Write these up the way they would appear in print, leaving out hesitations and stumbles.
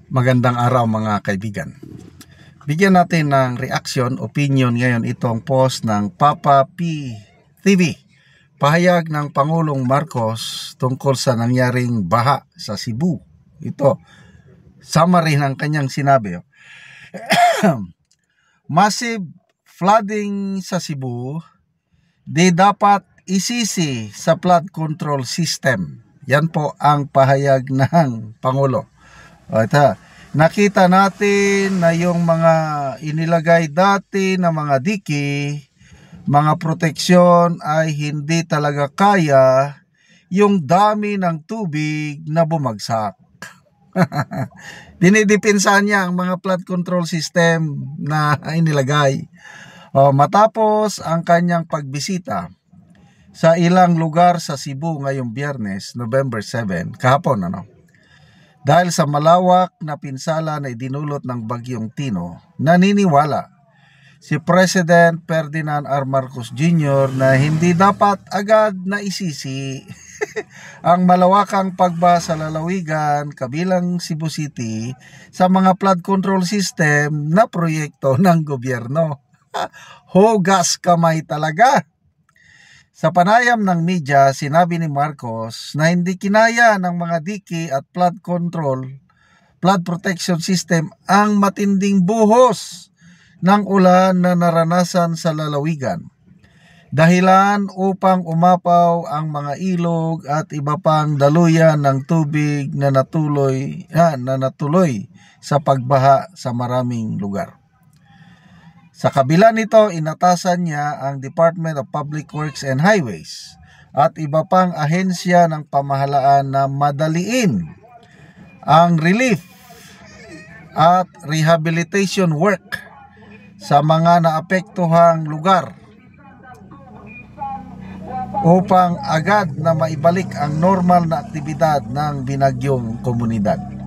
Magandang araw mga kaibigan. Bigyan natin ng reaction, opinion ngayon itong post ng Papa P. TV. Pahayag ng Pangulong Marcos tungkol sa nangyaring baha sa Cebu. Ito, summary ng kanyang sinabi. Massive flooding sa Cebu, di dapat isisi sa flood control system. Yan po ang pahayag ng Pangulo. Ito, nakita natin na yung mga inilagay dati na mga diki, mga proteksyon ay hindi talaga kaya yung dami ng tubig na bumagsak. Dinidepensahan niya ang mga flood control system na inilagay. Matapos ang kanyang pagbisita sa ilang lugar sa Cebu ngayong Biyernes, November 7, kahapon dahil sa malawak na pinsala na idinulot ng Bagyong Tino, naniniwala si President Ferdinand R. Marcos Jr. na hindi dapat agad na isisi ang malawakang pagbaha sa lalawigan kabilang Cebu City sa mga flood control system na proyekto ng gobyerno. Hugas kamay talaga. Sa panayam ng media, sinabi ni Marcos na hindi kinaya ng mga diki at flood protection system ang matinding buhos ng ulan na naranasan sa lalawigan. Dahilan upang umapaw ang mga ilog at iba pang daluyan ng tubig na natuloy sa pagbaha sa maraming lugar. Sa kabila nito, inatasan niya ang Department of Public Works and Highways at iba pang ahensya ng pamahalaan na madaliin ang relief at rehabilitation work sa mga naapektuhang lugar upang agad na maibalik ang normal na aktibidad ng binagyong komunidad.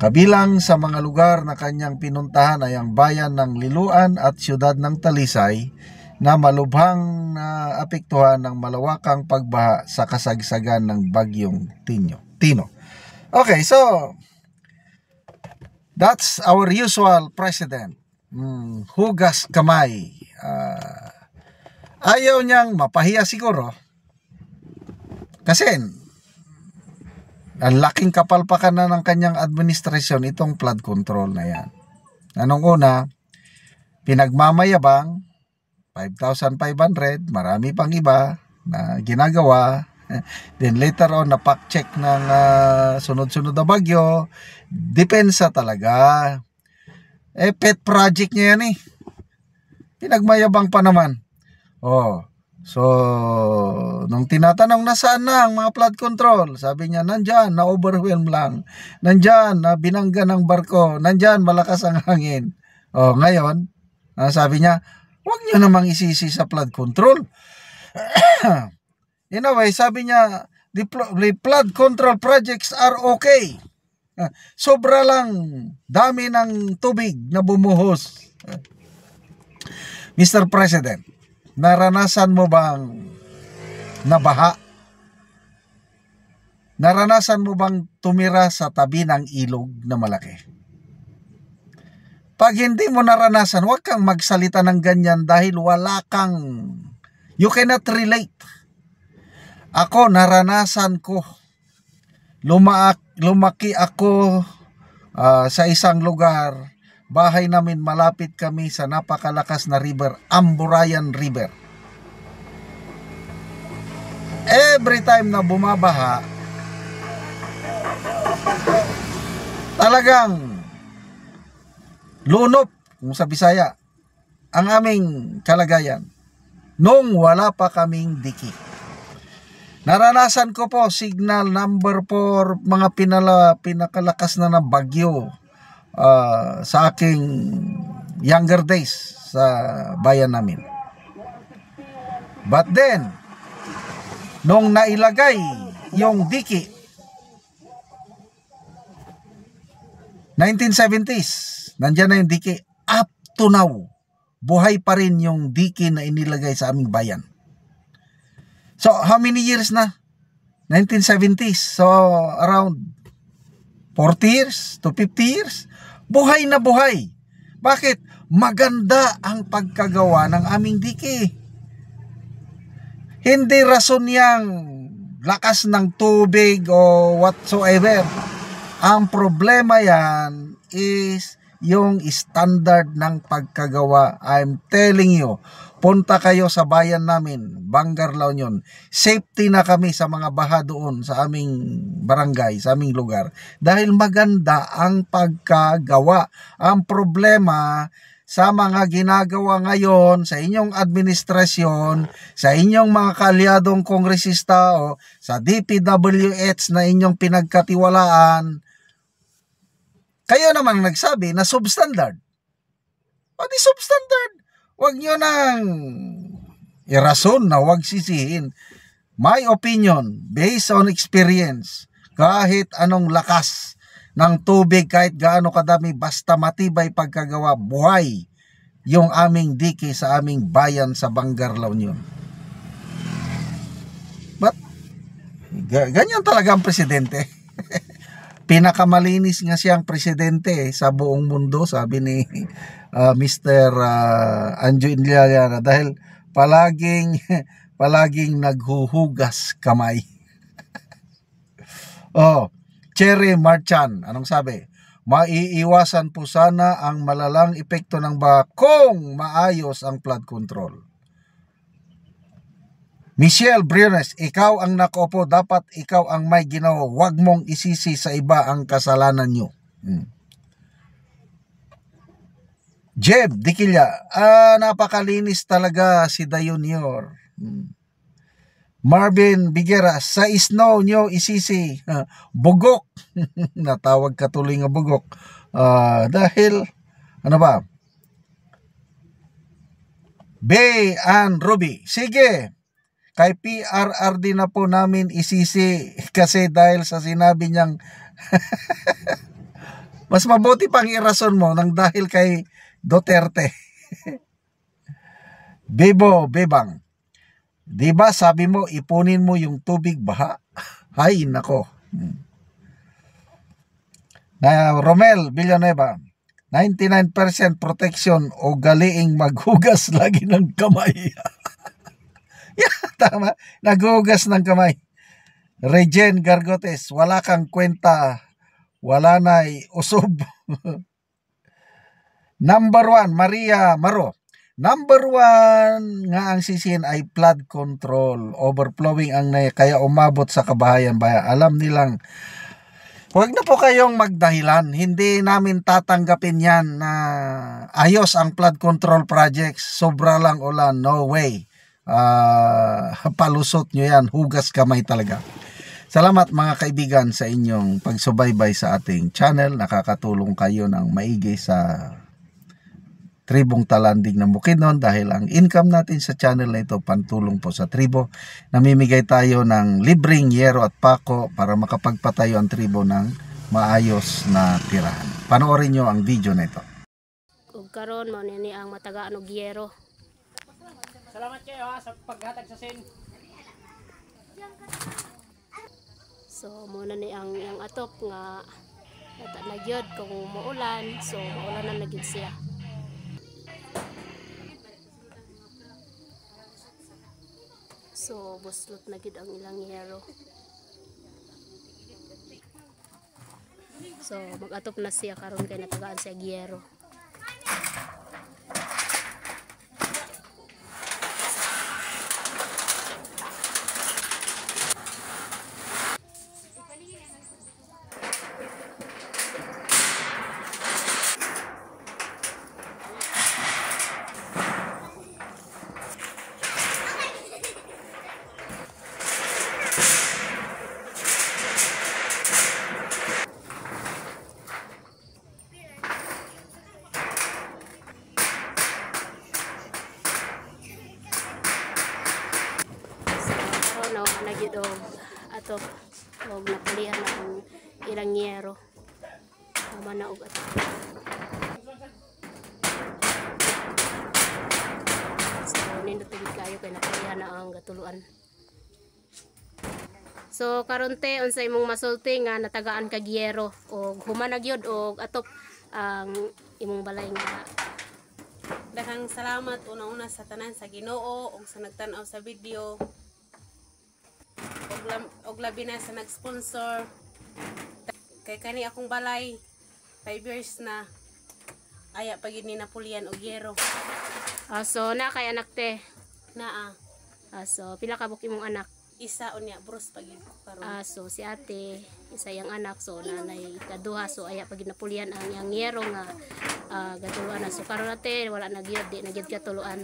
Kabilang sa mga lugar na kanyang pinuntahan ay ang bayan ng Liloan at siyudad ng Talisay na malubhang naapektuhan ng malawakang pagbaha sa kasagsagan ng Bagyong Tino. Okay, so that's our usual president. Hugas kamay. Ayaw niyang mapahiya siguro kasi ang laking kapalpakan na ng kanyang administrasyon itong flood control na yan. Anong una, pinagmamayabang, 5,500, marami pang iba na ginagawa. Then later on, napak-check ng sunod-sunod na bagyo. Depensa talaga. Pet project niya yan eh. Pinagmayabang pa naman. So, nung tinatanong nasaan na ang mga flood control, sabi niya, nandyan, na-overwhelm lang. Nandyan, na binangga ng barko. Nandyan, malakas ang hangin. Ngayon, sabi niya, huwag niyo namang isisi sa flood control. In a way, sabi niya, the flood control projects are okay. Sobra lang, dami ng tubig na bumuhos. Mr. President, naranasan mo bang nabaha? Naranasan mo bang tumira sa tabi ng ilog na malaki? Pag hindi mo naranasan, huwag kang magsalita ng ganyan dahil you cannot relate. Ako, naranasan ko. Lumaki ako sa isang lugar. Bahay namin, malapit kami sa napakalakas na river, Amburayan River. Every time na bumabaha, talagang lunop, kung sa Bisaya, ang aming kalagayan nung wala pa kaming diki. Naranasan ko po signal number 4, mga pinakalakas na bagyo sa aking younger days sa bayan namin. But then, nung nailagay yung diki, 1970s, nandyan na yung diki. Up to now, buhay pa rin yung diki na inilagay sa aming bayan. So, how many years na? 1970s. So, around 40 years to 50 years. Buhay na buhay. Bakit? Maganda ang pagkagawa ng aming dike. Hindi rason yang lakas ng tubig o whatsoever. Ang problema yan is yung standard ng pagkagawa. I'm telling you, punta kayo sa bayan namin, Bangar, La Union. Safety na kami sa mga baha doon sa aming barangay, sa aming lugar. Dahil maganda ang pagkagawa. Ang problema sa mga ginagawa ngayon, sa inyong administrasyon, sa inyong mga kaalyadong kongresista o sa DPWH na inyong pinagkatiwalaan, kayo naman nagsabi na substandard. O di substandard. Huwag nyo nang irason na huwag sisihin. My opinion, based on experience, kahit anong lakas ng tubig, kahit gaano kadami, basta matibay pagkagawa, buhay yung aming dike sa aming bayan sa Bangar, La Union. But, ganyan talaga ang presidente. Pinakamalinis nga siyang presidente sa buong mundo, sabi ni Mr. Anjo Inliana, dahil palaging naghuhugas kamay. Cherry Marchan, anong sabi? Maiiwasan po sana ang malalang epekto ng baha kung maayos ang flood control. Michelle Briones, ikaw ang nakaupo, dapat ikaw ang may ginawa, huwag mong isisi sa iba ang kasalanan nyo. Jeb Dikilya, napakalinis talaga si Dayunior. Marvin Bigera, sa snow nyo isisi, bugok. Natawag katuloy nga bugok. Dahil, ano ba? Bay and Ruby, sige. Kay PRRD na po namin isisi kasi dahil sa sinabi niyang mas mabuti pang irason mo nang dahil kay Duterte. Bebang, diba sabi mo ipunin mo yung tubig baha? Hay nako. Na Romel Villanueva, 99% protection o galiing maghugas lagi ng kamay. Yeah, tama. Naghugas ng kamay. Regen Gargotes, wala kang kwenta. Wala na'y usob. Number 1, Maria Maro. Number 1 nga ang sisihin ay flood control. Overflowing ang kaya umabot sa kabahayan-bayan. Alam nilang, huwag na po kayong magdahilan. Hindi namin tatanggapin yan na ayos ang flood control projects. Sobra lang ulan. No way. Palusot nyo yan, hugas kamay talaga. Salamat mga kaibigan sa inyong pagsubaybay sa ating channel. Nakakatulong kayo ng maigi sa tribong Talandig ng Bukidnon dahil ang income natin sa channel na ito pantulong po sa tribo. Namimigay tayo ng libreng yero at pako para makapagpatayo ang tribo ng maayos na tirahan. Panoorin nyo ang video na ito. Ug karon mo nini ang matagaan og yero. Salamat kayo sa paghatag sa sin. So muna ni ang atop nga nata na gyud kung maulan, so maulanan na gyud siya. So buslot na gyud ang ilang yero. So mag-atop na siya karon kay natagaan siya yero. Nagyud og atop og napulihan na ang ilang yero. Tama na og atop. So nindot gid kayo kay napulihan na ang gatuluan. So So karon te unsa imong masulti nga natagaan kag yero og human na gyud og atop ang imong balay nga Daghang salamat una-una sa tanan sa Ginoo ug sa nagtan-aw sa video. Og labi na sa nag-sponsor. Kay kani akong balay 5 years na aya pa gid ni napulian og yero. so na kay anak te. Naa So pila ka buk imong anak? isa unya bros pagid ko karon. So si ate isa yang anak so nanay ikaduha so aya pag napulian ang yang yero nga gatuluan na so karon ate wala na gyud di na gyud katuluan.